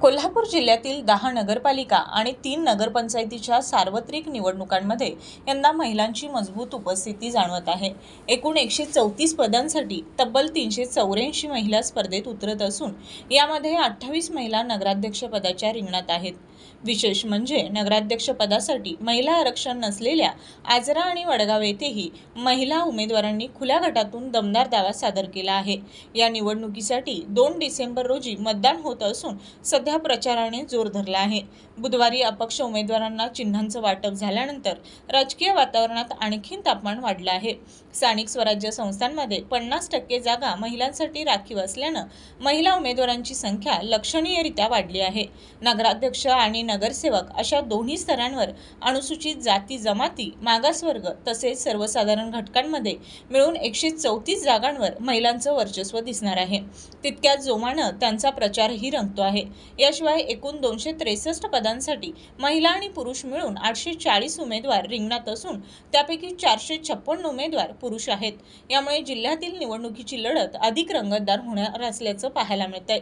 कोल्हापूर जिल्ह्यातील 10 नगरपालिका आणि 3 नगरपंचायतीच्या सार्वत्रिक निवडणुकांमध्ये यंदा महिलांची मजबूत उपस्थिती जाणवत आहे। एकूण 134 पदांसाठी तब्बल 384 महिला स्पर्धेत उतरत असून यामध्ये 28 महिला नगराध्यक्ष पदाच्या रिंगणात आहेत। विशेष म्हणजे नगराध्यक्ष पदासाठी महिला आरक्षण नसलेल्या आजरा आणि वडगाव येथेही महिला उमेदवारांनी खुल्या गटातून दमदार दावा सादर केला आहे। या निवडणुकीसाठी 2 डिसेंबर रोजी मतदान होत असून सध्या प्रचाराने जोर धरला आहे। बुधवारी अपक्ष उमेदवारांना चिन्हांचं वाटप झाल्यानंतर राजकीय वातावरणात आणखी तापमान वाढलं आहे। स्थानिक स्वराज्य संस्थांमध्ये 50% जागा महिलांसाठी राखीव असल्यानं महिला उमेदवारांची संख्या लक्षणीयरित्या वाढली आहे। नगराध्यक्ष आणि नगरसेवक अशा दोन्ही स्तरांवर अनुसूचित जाती जमाती, मागासवर्ग तसेच सर्वसाधारण घटकांमध्ये मिळून 134 जागांवर महिलांचं वर्चस्व दिसणार आहे। तितक्याच जोमानं त्यांचा प्रचारही रंगतो आहे। याशिवाय एकूण 263 पदांसाठी महिला आणि पुरुष मिळून 840 उमेदवार रिंगणात असून त्यापैकी 456 उमेदवार पुरुष आहेत। यामुळे जिल्ह्यातील निवडणुकीची लढत अधिक रंगतदार होणार असल्याचं पाहायला मिळतंय।